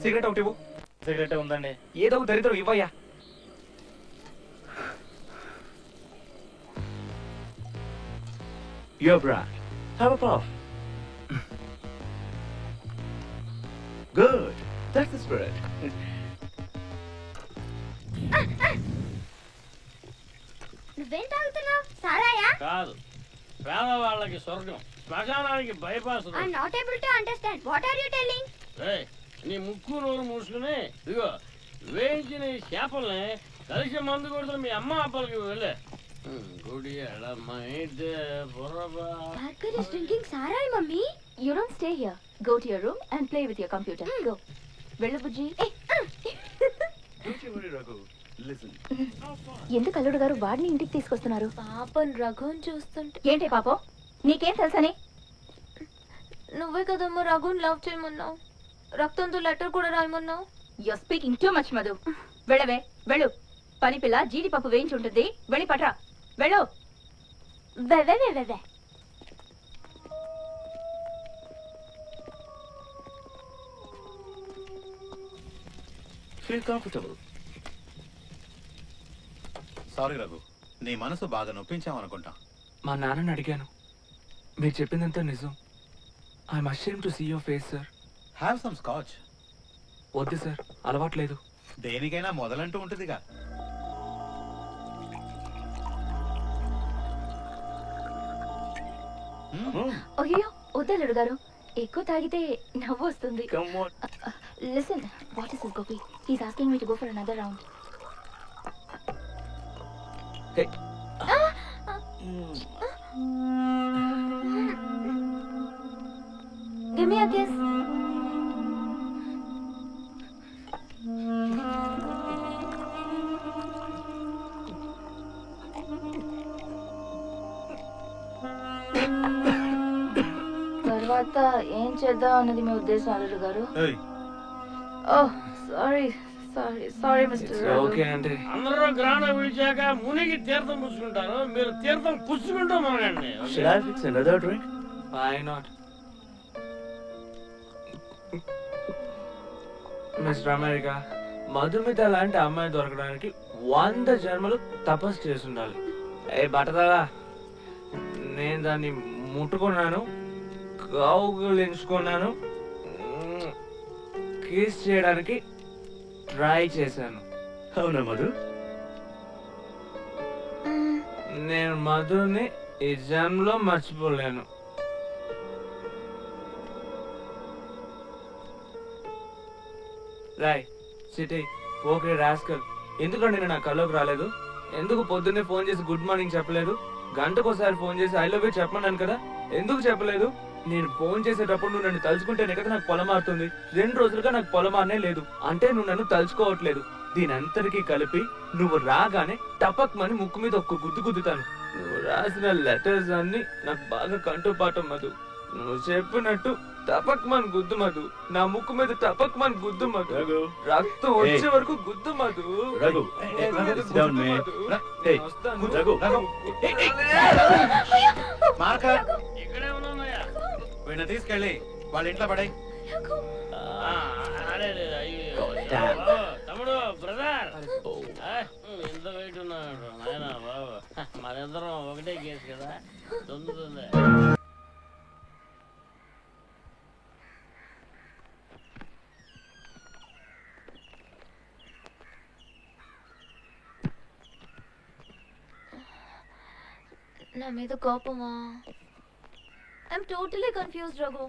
Cigarette ఒకటి ఇవ్వు. Cigarette ఉందండి. ఏదో ఒక దరిద్రం ఇవ్వయ్యా. Your brand. Have a puff. Good. That's the spirit. నువ్వేం తాగుతున్నావు? సారాయా? కాదు, పేదవాళ్ళకి స్వర్గం, శ్మశానానికి bypass. I am not able to understand. What are you telling? నీ ముక్కు నోరు మూసుకుని ఇదిగో వేయించిన ఈ చేపల్ని కలిసి మందు కొడుతున్న మీ అమ్మ అప్పలకి వెళ్ళే. గుడి Bhargav is drinking sarai, mummy. You don't stay here. Go to your room and play with your computer. Go. Vellu Bujji. ఎందుకు అల్లుడు గారు వాడిని ఇంటికి తీసుకొస్తున్నారు? పాపం రఘుని చూస్తుంటే. ఏంటి పాపం? నీకేం తెలుసని? నువ్వే కదమ్మా రఘుని లవ్ చేయమన్నావు, రక్తంతో లెటర్ కూడా రాయమన్నావు. You are speaking too much Madhu. వెళ్ళవే వెళ్ళు. పని పిల్ల జీడిపప్పు వేయించి ఉంటుంది, వెళ్ళి పట్రా. వెళ్ళు. వెవెవెవెవె. Feel comfortable. సారీ రఘు, నీ మనసు బాగా నొప్పించామనుకుంటా. మా నాన్నని అడిగాను, మీరు చెప్పిందంతా నిజం. I'm ashamed to see your face sir. Have some scotch. వద్దు సార్, అలవాట్లేదు. దేనికైనా మొదలంటూ ఉంటుందిగా. అయ్యో వద్దు అల్లుడు గారు, ఎక్కువ తాగితే నవ్వు వస్తుంది. Listen, what is this Gopi? He's asking me to go for another round. Hey. Give me a kiss. తర్వాత ఏం చేద్దాం అన్నది మీ ఉద్దేశం అల్లుడు గారు? ఓహ్ sorry sorry sorry mister. Okay అంటే అందరూ గ్రాణం విడిచాక మునిగి తీర్థం పుచ్చుకుంటారు, మీరు తీర్థం పుచ్చుకుంటూ మానండి. Should I fix another drink? Why not? Mister America, Madhumita లాంటి అమ్మాయి దొరకడానికి 100 జన్మలు తపస్సు చేసి ఉండాలి. ఏ బట్టదా, నేను దాన్ని ముట్టుకున్నాను, కౌగులించుకున్నాను, కిస్ చేయడానికి ట్రై చేశాను. అవునా మధు? నేను మధుని ఈ జన్మలో మర్చిపోలేను. రాయ్ సిటీ ఓకే రాస్కల్, ఎందుకంటే నేను నా కల్లోకి రాలేదు? ఎందుకు పొద్దున్నే ఫోన్ చేసి గుడ్ మార్నింగ్ చెప్పలేదు? గంటకోసారి ఫోన్ చేసి ఐ లవ్ యూ చెప్పమన్నాను కదా, ఎందుకు చెప్పలేదు? నేను ఫోన్ చేసేటప్పుడు నువ్వు నన్ను తలుచుకుంటేనే కదా నాకు పొలమారుతుంది. 2 రోజులుగా నాకు పొలమారనే లేదు, అంటే నువ్వు నన్ను తలుచుకోవట్లేదు. దీని అంతటికీ కలిపి నువ్వు రాగానే టపక్ మని ముక్కు మీద ఒక్క గుద్దు గుద్దుతాను. నువ్వు రాసిన లెటర్స్ అన్ని నాకు బాగా కంటోపాఠం మధు. నువ్వు చెప్పినట్టు టపక్ మన్ గుద్దు మధు, నా ముక్కు మీద టపక్ మన్ గుద్దు మధు, రక్తం వచ్చే వరకు గుద్దు మధు. వీళ్ళని తీసుకెళ్ళి వాళ్ళ ఇంట్లో పడాయి. తమ్ముడు బ్రదర్ ఎంత వెయిట్ ఉన్నాడు నాయన బాబు, మనిద్దరం ఒకటే కేసు కదా, తొందుతుంది. నా మీద కోపమా? I'm totally confused Raghu.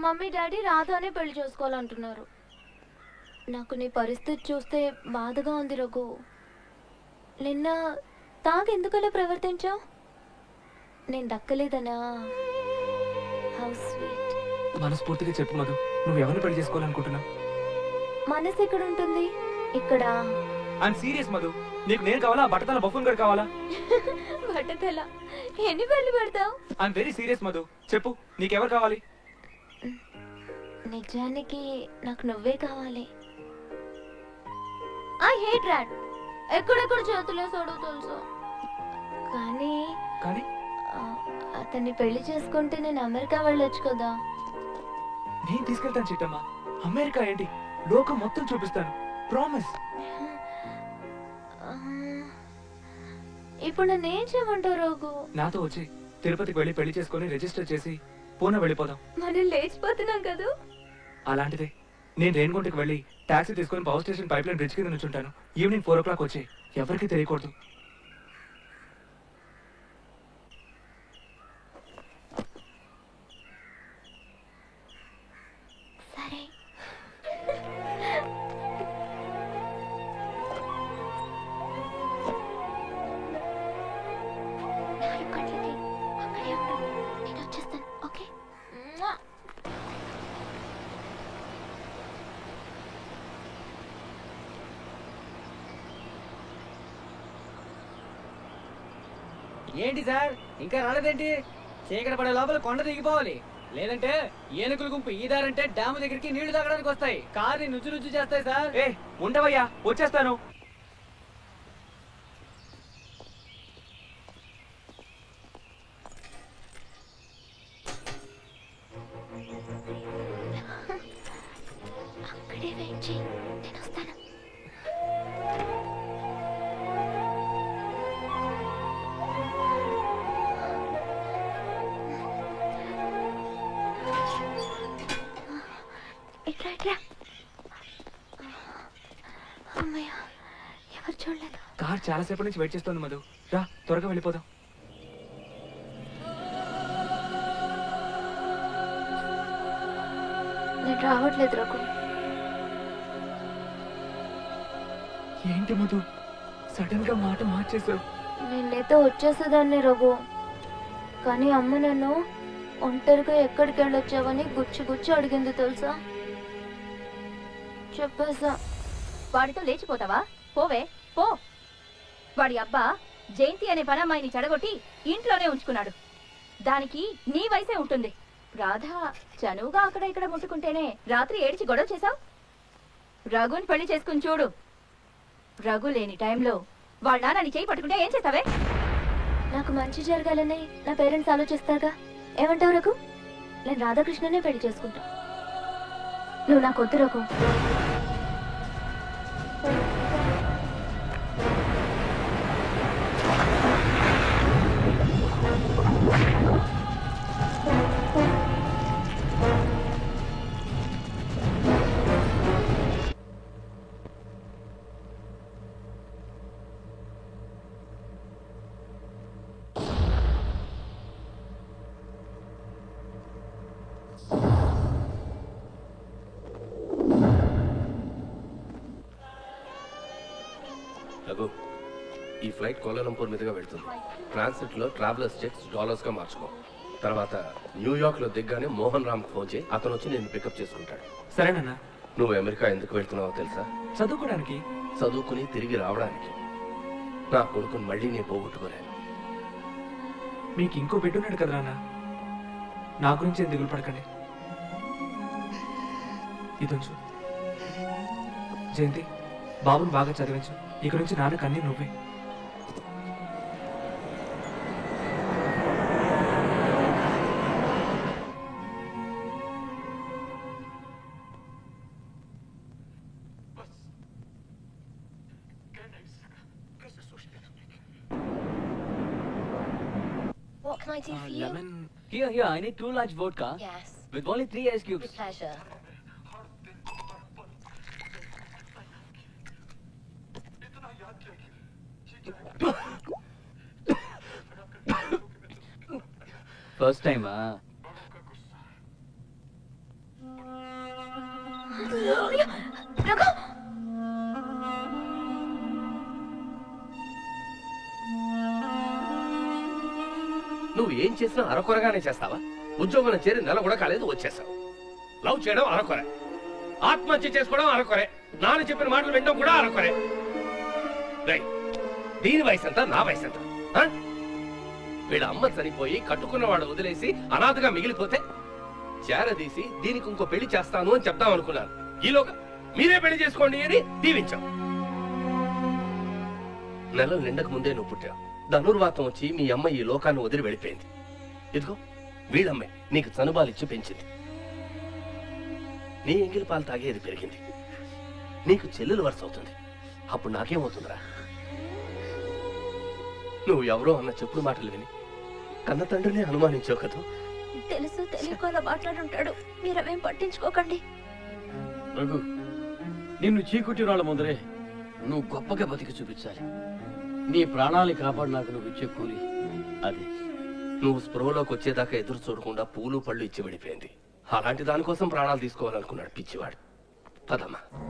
Mummy daddy రాధానే పెళ్లి చేసుకోవాలంటున్నారు. నాకు నీ పరిస్థితి చూస్తే బాధగా ఉంది రఘు. నిన్న తాగెందుకలా ప్రవర్తించావు? నేను దక్కలేదనా? How sweet. మనస్ఫూర్తిగా చెప్పు మధు, నువ్వు ఎవరిని పెళ్లి చేసుకోవాలనుకుంటున్నావు? మనసు ఎక్కడ ఉంటుంది? ఇక్కడ. ఐఎమ్ సీరియస్ మధు, నీకు నేను కావాలా, బట్టతల బఫూన్ గడ్ కావాలా? బట్టతల ఎన్ని పెళ్లి పెడతావు? ఐఎమ్ వెరీ సీరియస్ మధు, చెప్పు నీకెవరు కావాలి? నిజానికి నాకు నువ్వే కావాలి. I hate rat. ఎక్కడెక్కడ చేతులేసాడో తెలుసు. కానీ అతన్ని పెళ్లి చేసుకుంటే నేను అమెరికా వెళ్ళొచ్చు కదా. నేను తీసుకెళ్తాను చిట్టమ్మా. అమెరికా ఏంటి, లోకం మొత్తం చూపిస్తాను, ప్రామిస్. ఇప్పుడు నన్ను ఏం చేయమంటావు రఘు? నాతో వచ్చి తిరుపతికి వెళ్ళి పెళ్లి చేసుకుని రిజిస్టర్ చేసి పూనా వెళ్ళిపోదాం. మనం లేచిపోతున్నాం కదా. అలాంటిదే నేను రేణిగుంటకి వెళ్ళి టాక్సీ తీసుకుని power station pipe line bridge కింద నుంచుంటాను. ఈవినింగ్ 4 o'clock వచ్చి ఎవరికి తెలియకూడదు. సరే. అక్కడే ఉండు, నేను వచ్చేస్తాను. ఓకే. ఏంటి సార్ ఇంకా రాలేదేంటి? చీకటి పడే లోపల కొండ దిగిపోవాలి, లేదంటే ఏనుగుల గుంపు ఈదారంటే డ్యాము దగ్గరికి నీళ్లు తాగడానికి వస్తాయి. కార్ని నుజ్జు చేస్తాయి సార్. ఏ ఉండవయ్యా, వచ్చేస్తాను. అక్కడే వెయిట్ చేయి, నేను వస్తాను. ఇట్లా అమ్మయ్య, ఎవరు చూడలేదు. కార్ చాలాసేపటి నుంచి వెయిట్ చేస్తుంది మధు. రా త్వరగా వెళ్ళిపోదాం. నేను రావట్లేదు రఘు. ఏంటి మధు సడన్ గా మాట మార్చేసావు? నేను నీతో వచ్చేసేదాన్ని రఘు, కానీ అమ్మ నన్ను ఒంటరిగా ఎక్కడికి వెళ్ళొచ్చావని గుచ్చి అడిగింది తెలుసా. చెప్పేసా. వాడితో లేచిపోతావా? పోవే పో. వాడి అబ్బా జయంతి అనే పనమ్మాయిని చెడగొట్టి ఇంట్లోనే ఉంచుకున్నాడు. దానికి నీ వయసే ఉంటుంది. రాధ చనువుగా అక్కడ ఇక్కడ ముట్టుకుంటేనే రాత్రి ఏడిచి గొడవ చేశావు. రఘుని పెళ్లి చేసుకుని చూడు. రఘు లేని టైంలో వాళ్ళ నాన్నని చేయి పట్టుకుంటే ఏం చేస్తావే? నాకు మంచి జరగాలని నా పేరెంట్స్ ఆలోచిస్తారుగా. ఏమంటావు రఘు? నేను రాధాకృష్ణనే పెళ్లి చేసుకుంటా. నువ్వు నాకు వద్దు రఘు. రఘు, ఈ ఫ్లైట్ కోలాలంపూర్ మీదుగా వెళ్తుంది. ట్రాన్సిట్ లో ట్రావెలర్స్ చెక్స్ డాలర్స్ గా మార్చుకో. తర్వాత న్యూయార్క్ లో దిగ్గానే మోహన్ రామ్ ఫోన్ చేయి, అతను వచ్చి నేను పికప్ చేసుకుంటాడు. సరేనన్నా. నువ్వు అమెరికా ఎందుకు వెళ్తున్నావో తెలుసా? చదువుకోవడానికి. చదువుకుని తిరిగి రావడానికి. నా కొడుకుని మళ్ళీ నేను పోగొట్టుకోలేను. మీకు ఇంకో బిడ్డున్నాడు కదా నాన్న, నా గురించి ఏం దిగులు పడకండి. ఇదొచ్చు జయంతి, బాబుని బాగా చదివించు. ఇక నుంచి నాన్నకు అన్నీ నువ్వే. What can I do for you? Lemon. Here, I need 2 large vodka. Yes. With only 3 ice cubes. With pleasure. First time, నువ్వు ఏం చేసినా అరకొరగానే చేస్తావా? ఉద్యోగంలో చేరి నెల కూడా కాలేదు వచ్చేసావు. లవ్ చేయడం అరకొరే, ఆత్మహత్య చేసుకోవడం అరకొరే, నాన్న చెప్పిన మాటలు వినడం కూడా అరకొరే. దీని వయసు ఎంత, నా వయసు ఎంత? వీళ్ళ అమ్మ చనిపోయి కట్టుకున్నవాడు వదిలేసి అనాథగా మిగిలిపోతే చేరదీసి దీనికి ఇంకో పెళ్లి చేస్తాను అని చెప్తాం అనుకున్నాను. ఈలోగా మీరే పెళ్లి చేసుకోండి అని దీవించాం. నెలలు నిండక ముందే నువ్వు పుట్టావు. ధనుర్వాతం వచ్చి మీ అమ్మ ఈ లోకాన్ని వదిలి వెళ్ళిపోయింది. ఇదిగో వీళ్ళమ్మాయి నీకు చనుబాలిచ్చి పెంచింది. నీ ఎంగిలి పాలు తాగేది పెరిగింది. నీకు చెల్లెలు వరుస అవుతుంది. అప్పుడు నాకేమవుతుందిరా? నువ్వు ఎవరో అన్న చెప్పుడు మాటలు విని కన్న తండ్రిని అనుమానించావు కదా. తెలుసు తెలియక అలా మాట్లాడుంటాడు. మీరవేం పట్టించుకోకండి. రఘు, నిన్ను చీకుట్టి రాళ్ళ ముందరే నువ్వు గొప్పగా బతికి చూపించాలి. నీ ప్రాణాలని కాపాడినాక నువ్వు ఇచ్చే కూలి అదే. నువ్వు స్పృహలోకి వచ్చేదాకా ఎదురు చూడకుండా పూలు పళ్ళు ఇచ్చి వెళ్ళిపోయింది. అలాంటి దానికోసం ప్రాణాలు తీసుకోవాలనుకున్నాడు పిచ్చివాడు. పదమ్మా.